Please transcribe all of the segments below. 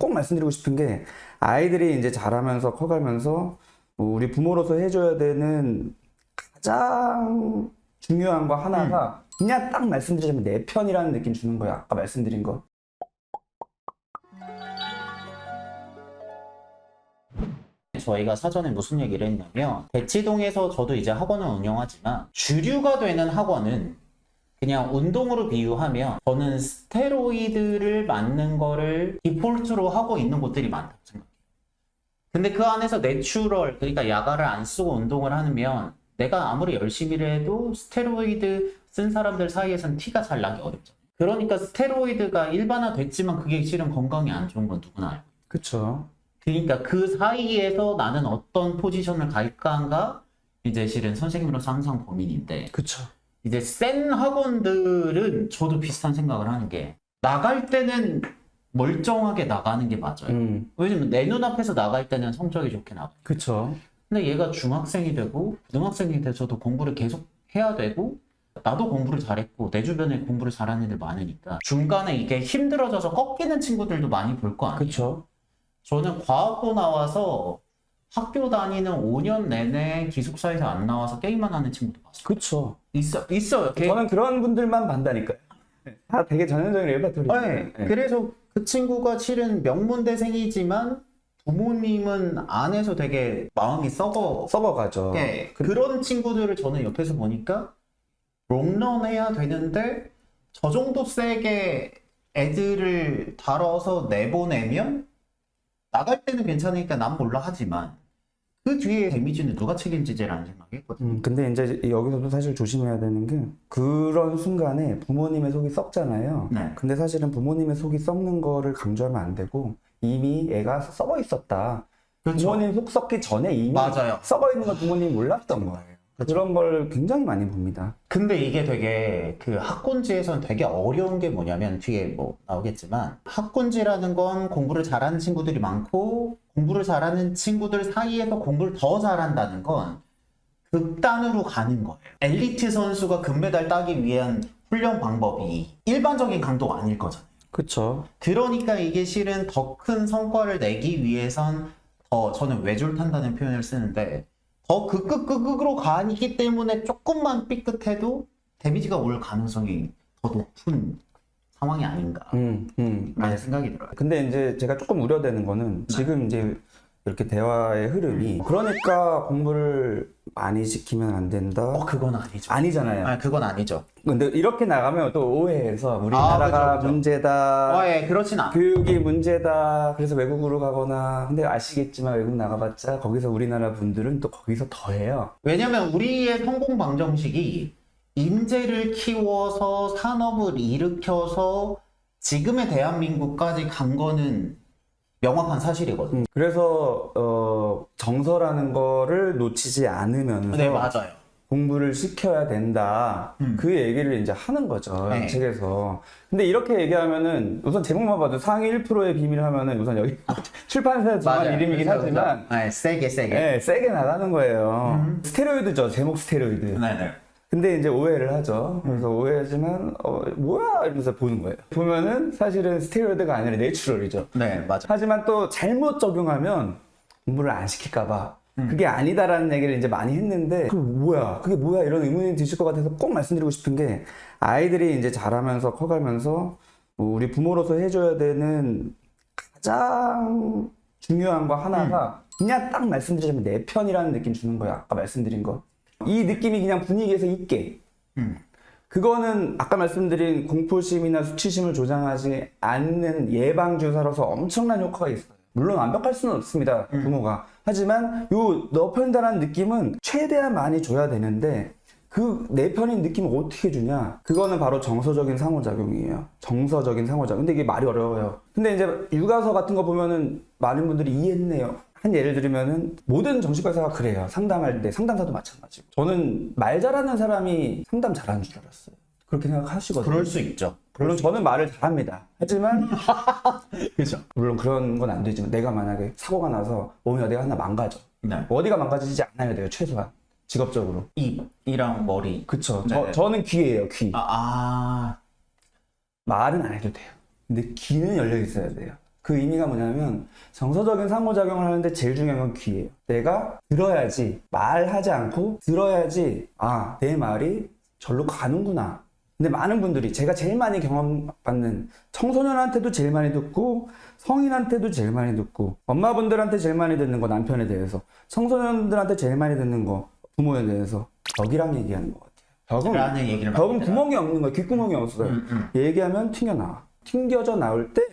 꼭 말씀드리고 싶은 게 아이들이 이제 자라면서 커가면서 우리 부모로서 해줘야 되는 가장 중요한 거 하나가 그냥 딱 말씀드리자면 내 편이라는 느낌 주는 거예요. 아까 말씀드린 거. 저희가 사전에 무슨 얘기를 했냐면 대치동에서 저도 이제 학원을 운영하지만 주류가 되는 학원은 그냥 운동으로 비유하면 저는 스테로이드를 맞는 거를 디폴트로 하고 있는 곳들이 많다고 생각해요. 근데 그 안에서 내추럴, 그러니까 야가를 안 쓰고 운동을 하면 내가 아무리 열심히 해도 스테로이드 쓴 사람들 사이에서는 티가 잘 나기 어렵잖아요. 그러니까 스테로이드가 일반화됐지만 그게 실은 건강에 안 좋은 건 누구나 알고. 그쵸. 그러니까 그 사이에서 나는 어떤 포지션을 갈까가 이제 실은 선생님으로서 항상 고민인데, 그쵸. 이제 센 학원들은 저도 비슷한 생각을 하는 게 나갈 때는 멀쩡하게 나가는 게 맞아요. 왜냐면 내 눈앞에서 나갈 때는 성적이 좋게 나가요. 그쵸. 근데 얘가 중학생이 되고 고등학생이 돼서도 공부를 계속 해야 되고 나도 공부를 잘했고 내 주변에 공부를 잘하는 애들 많으니까 중간에 이게 힘들어져서 꺾이는 친구들도 많이 볼 거 아니에요. 그쵸. 저는 과학고 나와서 학교 다니는 5년 내내 기숙사에서 안 나와서 게임만 하는 친구도 봤어요. 그쵸. 있어요. 저는 그런 분들만 반다니까요. 다 되게 전형적인 레파토리. 네. 그래서 그 친구가 실은 명문대생이지만 부모님은 안에서 되게 마음이 썩어가죠. 네. 그런 친구들을 저는 옆에서 보니까 롱런 해야 되는데 저 정도 세게 애들을 다뤄서 내보내면 나갈 때는 괜찮으니까 난 몰라 하지만 그 뒤에 데미지는 누가 책임지지라는 생각이 했거든요. 근데 이제 여기서도 사실 조심해야 되는 게 그런 순간에 부모님의 속이 썩잖아요. 네. 근데 사실은 부모님의 속이 썩는 거를 강조하면 안 되고 이미 애가 썩어 있었다. 그렇죠. 부모님 속 썩기 전에 이미 맞아요. 썩어 있는 걸 부모님이 몰랐던 거예요. 그런 걸 굉장히 많이 봅니다. 근데 이게 되게 그 학군지에서는 되게 어려운 게 뭐냐면 뒤에 뭐 나오겠지만 학군지라는 건 공부를 잘하는 친구들이 많고 공부를 잘하는 친구들 사이에서 공부를 더 잘한다는 건 극단으로 가는 거예요. 엘리트 선수가 금메달 따기 위한 훈련 방법이 일반적인 강도가 아닐 거잖아요. 그쵸. 그러니까 이게 실은 더 큰 성과를 내기 위해선 더 저는 외줄탄다는 표현을 쓰는데 더 극으로 가기 때문에 조금만 삐끗해도 데미지가 올 가능성이 더 높은 상황이 아닌가 라는 생각이 들어요. 근데 이제 제가 조금 우려되는 거는 지금 이제 이렇게 대화의 흐름이 그러니까 공부를 많이 시키면 안 된다. 그건 아니죠. 아니잖아요. 그건 아니죠. 근데 이렇게 나가면 또 오해해서 우리나라가 그죠. 문제다. 예, 그렇진 않아요. 교육이 문제다. 그래서 외국으로 가거나. 근데 아시겠지만 외국 나가봤자 거기서 우리나라 분들은 또 거기서 더해요. 왜냐면 우리의 성공 방정식이 인재를 키워서 산업을 일으켜서 지금의 대한민국까지 간 거는 명확한 사실이거든요. 그래서 정서라는 거를 놓치지 않으면서 네, 맞아요. 공부를 시켜야 된다. 그 얘기를 이제 하는 거죠. 네. 이 책에서. 근데 이렇게 얘기하면은 우선 제목만 봐도 상위 1%의 비밀 하면은 우선 여기 출판사 정한 이름이긴 하지만 세게. 네, 세게 나가는 거예요. 스테로이드죠. 제목 스테로이드. 네네. 근데 이제 오해를 하죠. 그래서 오해하지만 뭐야 이러면서 보는 거예요. 보면은 사실은 스테로이드가 아니라 내추럴이죠. 네, 맞아. 하지만 또 잘못 적용하면 공부를 안 시킬까봐 그게 아니다라는 얘기를 이제 많이 했는데 그게 뭐야 이런 의문이 드실 것 같아서 꼭 말씀드리고 싶은 게 아이들이 이제 자라면서 커가면서 우리 부모로서 해줘야 되는 가장 중요한 거 하나가 그냥 딱 말씀드리자면 내 편이라는 느낌 주는 거예요. 아까 말씀드린 거. 이 느낌이 그냥 분위기에서 있게. 그거는 아까 말씀드린 공포심이나 수치심을 조장하지 않는 예방주사로서 엄청난 효과가 있어요. 물론 완벽할 수는 없습니다, 부모가. 하지만 너 편이다라는 느낌은 최대한 많이 줘야 되는데 그 내 편인 느낌을 어떻게 주냐? 그거는 바로 정서적인 상호작용이에요. 정서적인 상호작용. 근데 이게 말이 어려워요. 근데 이제 육아서 같은 거 보면은 많은 분들이 이해했네요. 한 예를 들면은 모든 정신과 의사가 그래요. 상담할 때 상담사도 마찬가지고. 저는 말 잘하는 사람이 상담 잘하는 줄 알았어요. 그렇게 생각하시거든요. 그럴 수 있죠. 물론 저는 말을 잘합니다. 하지만 그죠. 물론 그런 건 안 되지만 내가 만약에 사고가 나서 몸이 어디가 하나 망가져. 네. 어디가 망가지지 않아야 돼요. 최소한 직업적으로. 입이랑 머리. 그쵸. 네. 저는 귀예요. 귀. 말은 말은 안 해도 돼요. 근데 귀는 열려 있어야 돼요. 그 의미가 뭐냐면 정서적인 상호작용을 하는데 제일 중요한 건 귀예요. 내가 들어야지, 말하지 않고 들어야지 아, 내 말이 절로 가는구나. 근데 많은 분들이 제가 제일 많이 경험받는 청소년한테도 제일 많이 듣고 성인한테도 제일 많이 듣고 엄마분들한테 제일 많이 듣는 거 남편에 대해서 청소년들한테 제일 많이 듣는 거 부모에 대해서 벽이랑 얘기하는 것 같아요. 라는 얘기를 벽은 많이 구멍이 없는 거야. 귓구멍이 없어요. 얘기하면 튕겨나와. 튕겨져 나올 때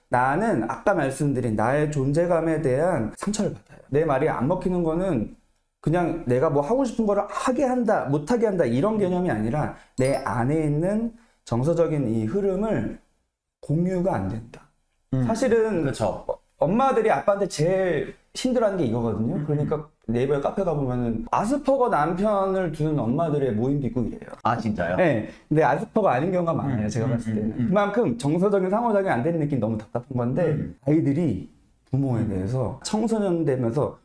나는 아까 말씀드린 나의 존재감에 대한 상처를 받아요. 내 말이 안 먹히는 거는 그냥 내가 뭐 하고 싶은 거를 하게 한다, 못하게 한다 이런 개념이 아니라 내 안에 있는 정서적인 이 흐름을 공유가 안 된다. 사실은 그렇죠. 엄마들이 아빠한테 제일 힘들어하는 게 이거거든요. 그러니까 네이버 카페 가보면은 아스퍼거 남편을 둔 엄마들의 모임 비국이래요. 아 진짜요? 네. 근데 아스퍼가 아닌 경우가 많아요. 제가 봤을 때는. 그만큼 정서적인 상호작용이 안 되는 느낌이 너무 답답한 건데 아이들이 부모에 대해서 청소년 되면서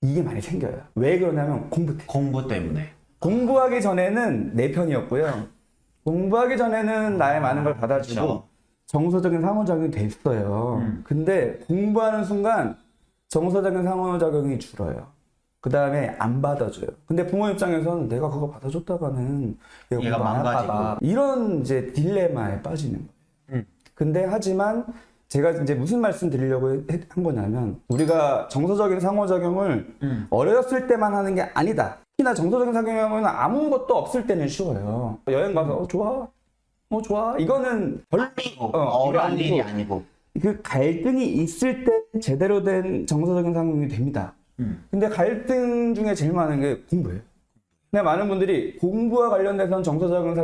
이게 많이 생겨요. 왜 그러냐면 공부 때문에. 공부 때문에. 공부하기 전에는 내 편이었고요. 공부하기 전에는 나의 많은 걸 받아주고 그렇죠. 정서적인 상호작용이 됐어요. 근데 공부하는 순간 정서적인 상호작용이 줄어요. 그 다음에 안 받아줘요. 근데 부모 입장에서는 내가 그거 받아줬다가는 얘가 공부 안 할까 봐. 망가지고. 이런 이제 딜레마에 빠지는 거예요. 근데 하지만 제가 이제 무슨 말씀 드리려고 한 거냐면 우리가 정서적인 상호작용을 어렸을 때만 하는 게 아니다. 특히나 정서적인 상호작용은 아무것도 없을 때는 쉬워요. 여행 가서 좋아. 좋아. 이거는 별로 어려운 일이 아니고. 그 갈등이 있을 때 제대로 된 정서적인 상황이 됩니다. 근데 갈등 중에 제일 많은 게 공부예요. 근데 많은 분들이 공부와 관련돼서는 정서적인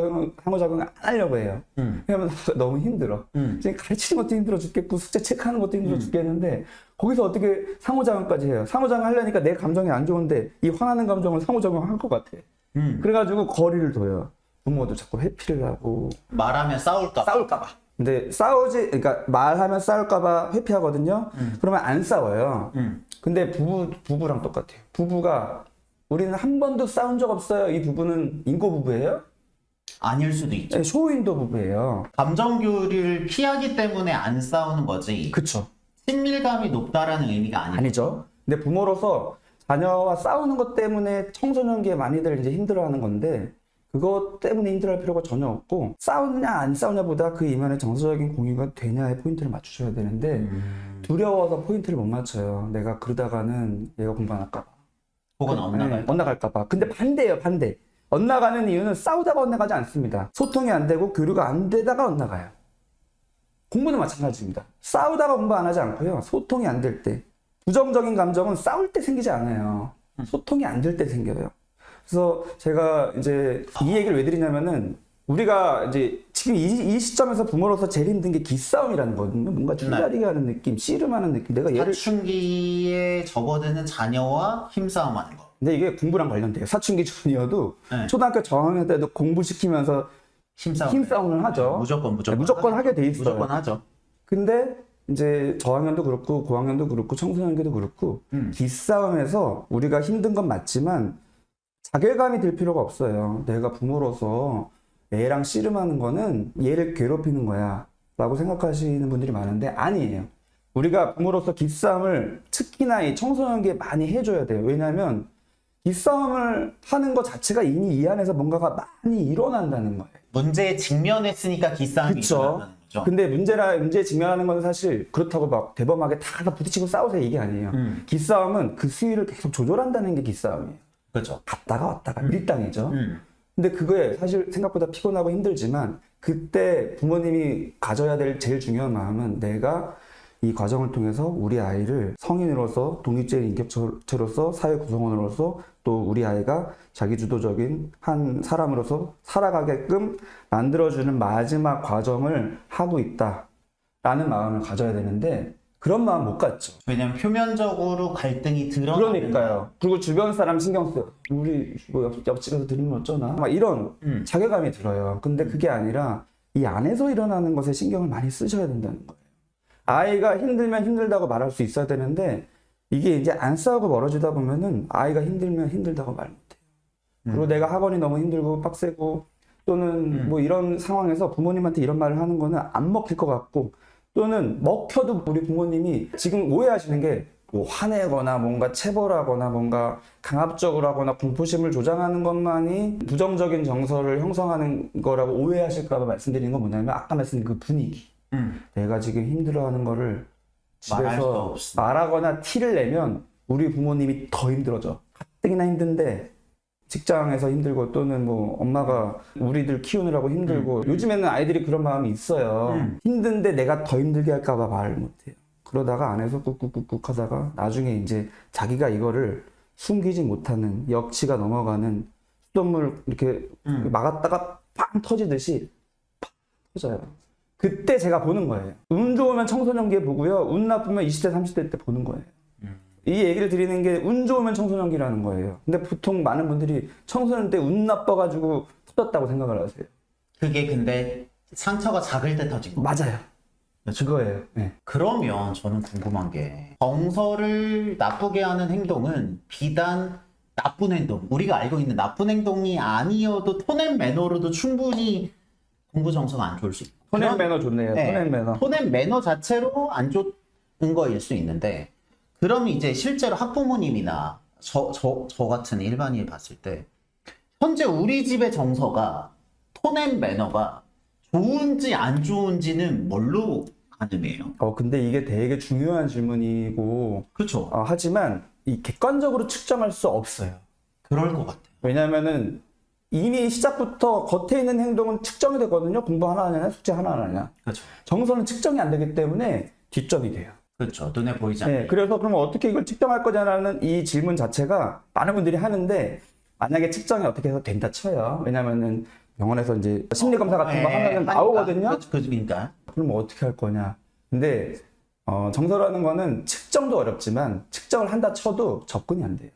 상호작용을 안 하려고 해요. 왜냐면 너무 힘들어. 지금 가르치는 것도 힘들어 죽겠고 숙제 체크하는 것도 힘들어 죽겠는데 거기서 어떻게 상호작용까지 해요. 상호작용 하려니까 내 감정이 안 좋은데 이 화나는 감정을 상호작용할 것 같아. 그래가지고 거리를 둬요. 부모도 자꾸 회피를 하고 말하면 싸울까봐. 근데 그러니까 말하면 싸울까봐 회피하거든요. 그러면 안 싸워요. 근데 부부랑 똑같아요. 부부가 우리는 한 번도 싸운 적 없어요. 이 부부는 인고 부부예요? 아닐 수도 있죠. 네, 쇼윈도 부부예요. 감정 교류를 피하기 때문에 안 싸우는 거지. 그쵸. 친밀감이 높다라는 의미가 아니죠. 아니죠. 근데 부모로서 자녀와 싸우는 것 때문에 청소년기에 많이들 이제 힘들어하는 건데 그것 때문에 힘들어할 필요가 전혀 없고 싸우냐 안 싸우냐보다 그 이면에 정서적인 공유가 되냐에 포인트를 맞추셔야 되는데 두려워서 포인트를 못 맞춰요. 내가 그러다가는 얘가 공부 안 할까 봐. 혹은 엇나갈까 봐. 근데 반대예요, 반대. 엇나가는 이유는 싸우다가 엇나가지 않습니다. 소통이 안 되고 교류가 안 되다가 엇나가요. 공부는 마찬가지입니다. 싸우다가 공부 안 하지 않고요. 소통이 안 될 때. 부정적인 감정은 싸울 때 생기지 않아요. 소통이 안 될 때 생겨요. 그래서 제가 이제 이 얘기를 왜 드리냐면은 우리가 이제 지금 이 시점에서 부모로서 제일 힘든 게 기싸움이라는 거거든요. 뭔가 줄다리기 하는 느낌, 씨름하는 느낌. 내가 얘를 사춘기에 접어드는 자녀와 힘싸움하는 거. 근데 이게 공부랑 관련돼요. 사춘기 전이어도 네. 초등학교 저학년 때도 공부시키면서 힘싸움을 하죠. 무조건 하게 돼 있어요. 무조건 하죠. 근데 이제 저학년도 그렇고 고학년도 그렇고 청소년기도 그렇고 기싸움에서 우리가 힘든 건 맞지만 자괴감이 들 필요가 없어요. 내가 부모로서 애랑 씨름하는 거는 얘를 괴롭히는 거야 라고 생각하시는 분들이 많은데 아니에요. 우리가 부모로서 기싸움을 특히나 이 청소년기에 많이 해줘야 돼요. 왜냐하면 기싸움을 하는 것 자체가 이미 이 안에서 뭔가가 많이 일어난다는 거예요. 문제에 직면했으니까 기싸움이 그쵸. 일어나는 거죠. 근데 문제에 직면하는 건 사실 그렇다고 막 대범하게 다 가서 부딪히고 싸우세요 이게 아니에요. 기싸움은 그 수위를 계속 조절한다는 게 기싸움이에요. 그렇죠. 갔다가 왔다가 밀당이죠. 근데 그거에 사실 생각보다 피곤하고 힘들지만 그때 부모님이 가져야 될 제일 중요한 마음은 내가 이 과정을 통해서 우리 아이를 성인으로서 독립적인 인격체로서 사회 구성원으로서 또 우리 아이가 자기주도적인 한 사람으로서 살아가게끔 만들어주는 마지막 과정을 하고 있다라는 마음을 가져야 되는데 그런 마음 못 갖죠. 왜냐면 표면적으로 갈등이 드러나는 그러니까요. 그리고 주변 사람 신경 써요. 우리 뭐 옆집에서 들으면 어쩌나? 막 이런 자괴감이 들어요. 근데 그게 아니라 이 안에서 일어나는 것에 신경을 많이 쓰셔야 된다는 거예요. 아이가 힘들면 힘들다고 말할 수 있어야 되는데 이게 이제 안 싸우고 멀어지다 보면은 아이가 힘들면 힘들다고 말 못해요. 그리고 내가 학원이 너무 힘들고 빡세고 또는 뭐 이런 상황에서 부모님한테 이런 말을 하는 거는 안 먹힐 것 같고 또는 먹혀도 우리 부모님이 지금 오해하시는 게 뭐 화내거나 뭔가 체벌하거나 뭔가 강압적으로 하거나 공포심을 조장하는 것만이 부정적인 정서를 형성하는 거라고 오해하실까 봐 말씀드리는 건 뭐냐면 아까 말씀드린 그 분위기. 내가 지금 힘들어하는 거를 말할 수 집에서 없어. 말하거나 티를 내면 우리 부모님이 더 힘들어져. 가뜩이나 힘든데 직장에서 힘들고 또는 뭐 엄마가 우리들 키우느라고 힘들고 요즘에는 아이들이 그런 마음이 있어요. 힘든데 내가 더 힘들게 할까 봐 말을 못해요. 그러다가 안에서 꾹꾹꾹꾹 하다가 나중에 이제 자기가 이거를 숨기지 못하는 역치가 넘어가는 수돗물 이렇게 막았다가 팡 터지듯이 팡 터져요. 그때 제가 보는 거예요. 운 좋으면 청소년기에 보고요. 운 나쁘면 20대, 30대 때 보는 거예요. 이 얘기를 드리는 게 운 좋으면 청소년기라는 거예요. 근데 보통 많은 분들이 청소년 때 운 나빠가지고 터졌다고 생각을 하세요. 그게 근데 상처가 작을 때 터진 거. 맞아요. 그거예요. 네. 그러면 저는 궁금한 게 정서를 나쁘게 하는 행동은 비단 나쁜 행동, 우리가 알고 있는 나쁜 행동이 아니어도 톤앤 매너로도 충분히 공부 정서가 안 좋을 수 있고 톤앤 매너 좋네요. 네, 톤앤 매너. 톤앤 매너 자체로 안 좋은 거일 수 있는데 그럼 이제 실제로 학부모님이나 저 같은 일반인이 봤을 때 현재 우리 집의 정서가 톤앤 매너가 좋은지 안 좋은지는 뭘로 가늠해요? 근데 이게 되게 중요한 질문이고, 그렇죠. 하지만 이 객관적으로 측정할 수 없어요. 그럴 것 같아요. 왜냐면은 이미 시작부터 겉에 있는 행동은 측정이 되거든요. 공부 하나 하냐, 숙제 하나 하냐. 그렇죠. 정서는 측정이 안 되기 때문에 뒷접이 돼요. 그렇죠. 눈에 보이지 않는. 네, 그래서 그러면 어떻게 이걸 측정할 거냐라는 이 질문 자체가 많은 분들이 하는데 만약에 측정이 어떻게 해서 된다 쳐요. 왜냐면은 병원에서 이제 심리검사 같은 거 하면은 나오거든요. 그러니까. 그럼 어떻게 할 거냐. 근데 정서라는 거는 측정도 어렵지만 측정을 한다 쳐도 접근이 안 돼요.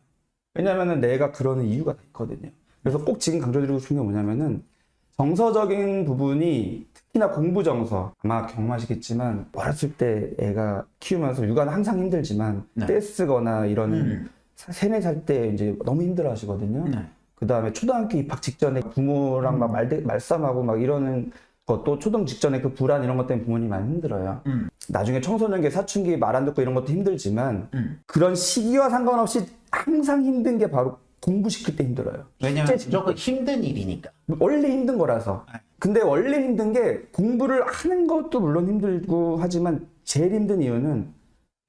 왜냐면은 내가 그러는 이유가 있거든요. 그래서 꼭 지금 강조드리고 싶은 게 뭐냐면은 정서적인 부분이 특히나 공부 정서 아마 경험하시겠지만 어렸을 때 애가 키우면서 육아는 항상 힘들지만 네. 떼쓰거나 이런 3, 4살 때 이제 너무 힘들어 하시거든요. 네. 그 다음에 초등학교 입학 직전에 부모랑 막 말싸움하고 막 이러는 것도 초등 직전에 그 불안 이런 것 때문에 부모님이 많이 힘들어요. 나중에 청소년기, 사춘기 말 안 듣고 이런 것도 힘들지만 그런 시기와 상관없이 항상 힘든 게 바로 공부시킬 때 힘들어요. 왜냐면 무조건 힘든 일이니까. 원래 힘든 거라서. 근데 원래 힘든 게 공부를 하는 것도 물론 힘들고 하지만 제일 힘든 이유는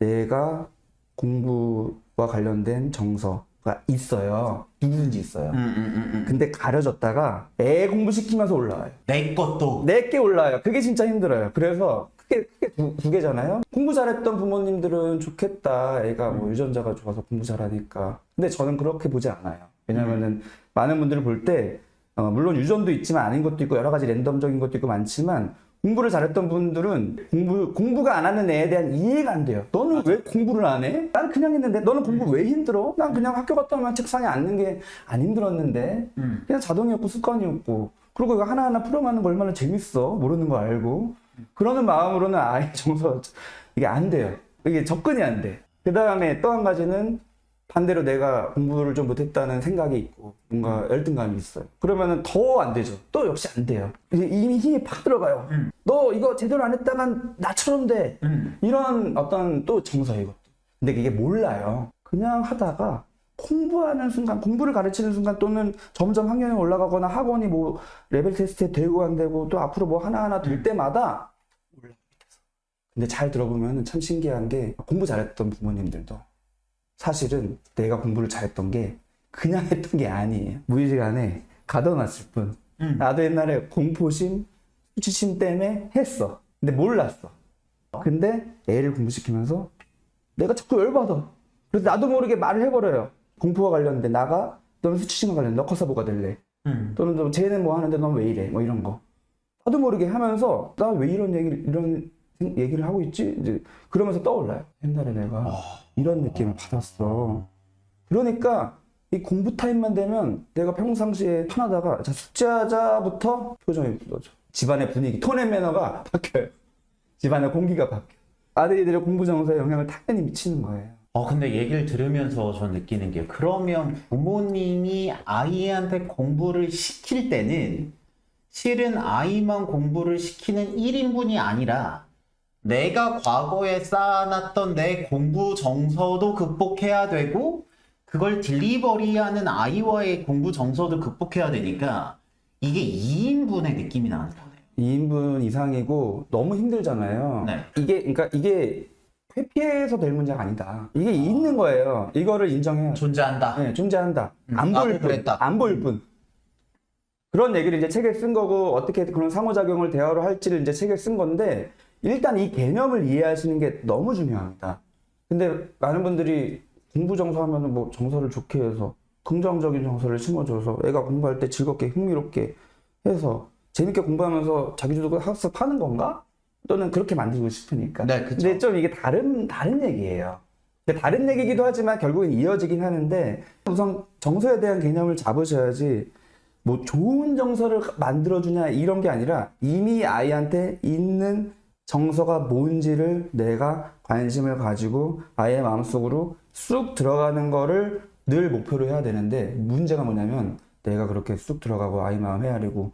내가 공부와 관련된 정서가 있어요. 누구든지 있어요. 근데 가려졌다가 애 공부시키면서 올라와요. 내 것도. 내게 올라와요. 그게 진짜 힘들어요. 그래서 크게 두 개잖아요. 공부 잘했던 부모님들은 좋겠다. 애가 뭐 유전자가 좋아서 공부 잘하니까. 근데 저는 그렇게 보지 않아요. 왜냐면은 많은 분들을 볼 때 물론 유전도 있지만 아닌 것도 있고 여러 가지 랜덤적인 것도 있고 많지만 공부를 잘했던 분들은 공부가 안 하는 애에 대한 이해가 안 돼요. 너는 왜 공부를 안 해? 난 그냥 했는데 너는 공부 왜 힘들어? 난 그냥 학교 갔다 오면 책상에 앉는 게 안 힘들었는데 그냥 자동이었고 습관이었고 그리고 이거 하나하나 풀어가는 거 얼마나 재밌어. 모르는 거 알고 그러는 마음으로는 아예 정서 이게 안 돼요. 이게 접근이 안 돼. 그 다음에 또 한 가지는 반대로 내가 공부를 좀 못했다는 생각이 있고 뭔가 열등감이 있어요. 그러면은 더 안 되죠. 또 역시 안 돼요. 이미 힘이 팍 들어가요. 너 이거 제대로 안 했다면 나처럼 돼. 이런 어떤 또 정서 이것도. 근데 이게 몰라요. 그냥 하다가 공부하는 순간, 공부를 가르치는 순간 또는 점점 학년이 올라가거나 학원이 뭐 레벨 테스트에 되고 안 되고 또 앞으로 뭐 하나하나 될 때마다 올라가게 돼서. 근데 잘 들어보면 참 신기한 게 공부 잘했던 부모님들도 사실은 내가 공부를 잘했던 게 그냥 했던 게 아니에요. 무의식간에 가둬놨을 뿐. 나도 옛날에 공포심, 수치심 때문에 했어. 근데 몰랐어. 근데 애를 공부시키면서 내가 자꾸 열받아. 그래서 나도 모르게 말을 해버려요. 공포와 관련된 나가 너는 수치심과 관련된 너 커서 뭐가 될래? 또는 너 쟤는 뭐 하는데 넌 왜 이래? 뭐 이런 거. 나도 모르게 하면서 나 왜 이런 얘기를 하고 있지? 이제 그러면서 떠올라요. 옛날에 내가 이런 느낌을 받았어. 그러니까 이 공부 타임만 되면 내가 평상시에 편하다가 자 숙제하자부터 표정이 굳어져. 집안의 분위기, 톤앤 매너가 바뀌어요. 집안의 공기가 바뀌어요. 아들이들의 공부 정서에 영향을 당연히 미치는 거예요. 근데 얘기를 들으면서 저 느끼는 게 그러면 부모님이 아이한테 공부를 시킬 때는 실은 아이만 공부를 시키는 1인분이 아니라 내가 과거에 쌓아놨던 내 공부 정서도 극복해야 되고 그걸 딜리버리하는 아이와의 공부 정서도 극복해야 되니까 이게 2인분의 느낌이 나는 거네요. 2인분 이상이고 너무 힘들잖아요. 네. 이게 회피해서 될 문제가 아니다. 이게 있는 거예요. 이거를 인정해야 존재한다. 네, 존재한다. 안 나도 보일 뿐. 그랬다. 안 보일 뿐. 그런 얘기를 이제 책에 쓴 거고 어떻게 그런 상호작용을 대화로 할지를 이제 책에 쓴 건데 일단 이 개념을 이해하시는 게 너무 중요합니다. 근데 많은 분들이 공부 정서 하면은 뭐 정서를 좋게 해서 긍정적인 정서를 심어줘서 애가 공부할 때 즐겁게 흥미롭게 해서 재밌게 공부하면서 자기주도 학습하는 건가? 또는 그렇게 만들고 싶으니까. 네, 그쵸. 근데 좀 이게 다른 얘기예요. 근데 다른 얘기기도 하지만 결국엔 이어지긴 하는데 우선 정서에 대한 개념을 잡으셔야지 뭐 좋은 정서를 만들어주냐 이런 게 아니라 이미 아이한테 있는 정서가 뭔지를 내가 관심을 가지고 아이의 마음속으로 쑥 들어가는 거를 늘 목표로 해야 되는데 문제가 뭐냐면 내가 그렇게 쑥 들어가고 아이 마음 헤아리고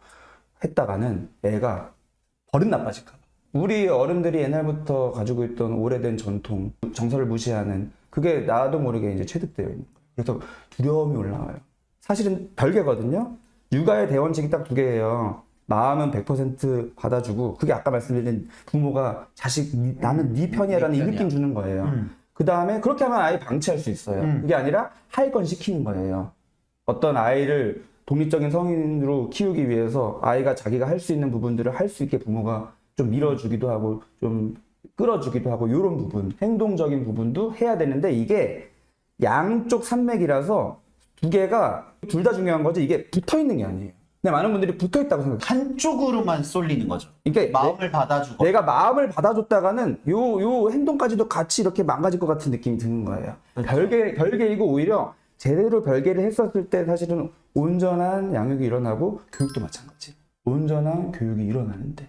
했다가는 애가 버릇 나빠질까 봐. 우리 어른들이 옛날부터 가지고 있던 오래된 전통, 정서를 무시하는 그게 나도 모르게 이제 체득되어 있는 거예요. 그래서 두려움이 올라와요. 사실은 별개거든요. 육아의 대원칙이 딱 두 개예요. 마음은 100% 받아주고 그게 아까 말씀드린 부모가 자식 나는 네 편이야라는 이 느낌 주는 거예요. 그 다음에 그렇게 하면 아이 방치할 수 있어요. 그게 아니라 할 건 시키는 거예요. 어떤 아이를 독립적인 성인으로 키우기 위해서 아이가 자기가 할 수 있는 부분들을 할 수 있게 부모가 좀 밀어주기도 하고 좀 끌어주기도 하고 이런 부분, 행동적인 부분도 해야 되는데 이게 양쪽 산맥이라서 두 개가 둘 다 중요한 거지 이게 붙어 있는 게 아니에요. 근데 많은 분들이 붙어 있다고 생각해요. 한쪽으로만 쏠리는 거죠. 이게 마음을 받아주고. 내가 마음을 받아줬다가는 요 행동까지도 같이 이렇게 망가질 것 같은 느낌이 드는 거예요. 별개이고 오히려 제대로 별개를 했었을 때 사실은 온전한 양육이 일어나고 교육도 마찬가지. 온전한 교육이 일어나는데